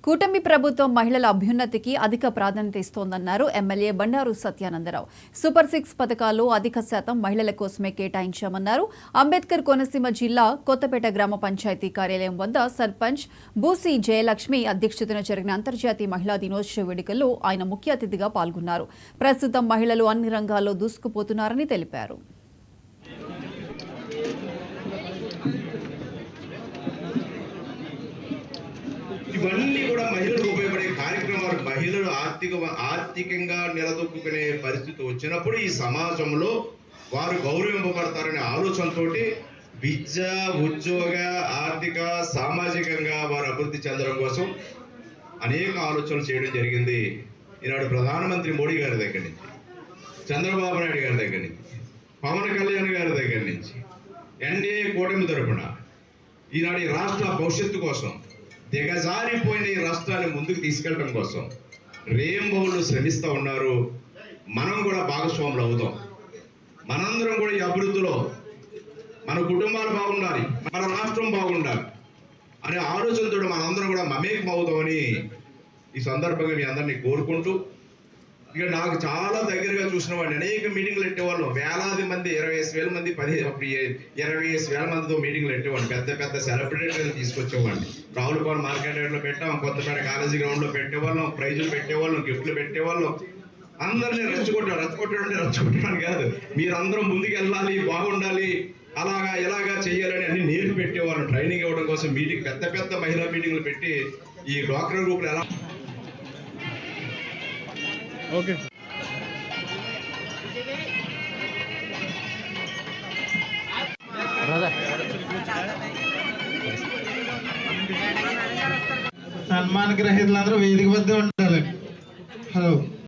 కూటమి ప్రభుత్వం మహిళల అభ్యున్నతికి అధిక ప్రాధాన్యత ఇస్తోందన్నారు ఎమ్మెల్యే బండారు సత్యానందరావు. సూపర్ 6 పథకాల్లో అధిక శాతం మహిళల కోసమే కేటాయించామన్నారు. అంబేద్కర్ కోనసీమ జిల్లా కొత్తపేట గ్రామ పంచాయతీ కార్యాలయం వద్ద సర్పంచ్ బూసి జయలక్ష్మి అధ్యక్షతన జరిగిన అంతర్జాతీయ మహిళా దినోత్సవ వేడుకల్లో ఆయన ముఖ్య అతిథిగా పాల్గొన్నారు. ప్రస్తుతం మహిళలు అన్ని రంగాల్లో దూసుకుపోతున్నారని తెలిపారు. ఇవన్నీ కూడా మహిళలకు ఉపయోగపడే కార్యక్రమాలు. మహిళలు ఆర్థికంగా నిలదొక్కునే పరిస్థితి వచ్చినప్పుడు ఈ సమాజంలో వారు గౌరవింపబడతారనే ఆలోచనతో విద్య, ఉద్యోగ, ఆర్థిక, సామాజికంగా వారు అభివృద్ధి చెందడం కోసం అనేక ఆలోచనలు చేయడం జరిగింది. ఈనాడు ప్రధానమంత్రి మోడీ గారి దగ్గర నుంచి, చంద్రబాబు నాయుడు గారి దగ్గర నుంచి, పవన్ కళ్యాణ్ గారి దగ్గర నుంచి, ఎన్డీఏ కూటమి తరఫున ఈనాడు ఈ రాష్ట్ర భవిష్యత్తు కోసం, దిగజారిపోయిన ఈ రాష్ట్రాన్ని ముందుకు తీసుకెళ్ళడం కోసం రేంబౌళ్ళు శ్రమిస్తూ ఉన్నారు. మనం కూడా భాగస్వాములు అవుతాం. మనందరం కూడా ఈ అభివృద్ధిలో మన కుటుంబాలు బాగుండాలి, మన రాష్ట్రం బాగుండాలి అనే ఆలోచనతో మనందరం కూడా మమేకం అవుతామని ఈ సందర్భంగా మీ అందరినీ కోరుకుంటూ, ఇక నాకు చాలా దగ్గరగా చూసిన వాడిని అనేక మీటింగ్లు పెట్టేవాళ్ళం. వేలాది మంది, 25,000 మంది, 25,000 మందితో మీటింగ్లు పెట్టేవాడిని. పెద్ద పెద్ద సెలబ్రిటీలు తీసుకొచ్చేవాడిని. రావులపాలెం మార్కెట్ యార్డ్లో పెట్టాం, కొత్తపేట కాలేజీ గ్రౌండ్లో పెట్టేవాళ్ళం, ప్రైజులు పెట్టేవాళ్ళం, గిఫ్ట్లు పెట్టేవాళ్ళం. అందరినీ రెచ్చగొట్టడానికి కాదు, మీరందరూ ముందుకు వెళ్ళాలి, బాగుండాలి, అలాగా ఇలాగా చేయాలని అన్ని నేర్పి పెట్టేవాళ్ళం. ట్రైనింగ్ ఇవ్వడం కోసం మీటింగ్, పెద్ద పెద్ద మహిళా మీటింగ్లు పెట్టి ఈ డ్వాక్రా గ్రూపులు ఎలా ఓకే సన్మాన గ్రహీతలందరూ వేదిక వద్ద ఉండాలి. హలో.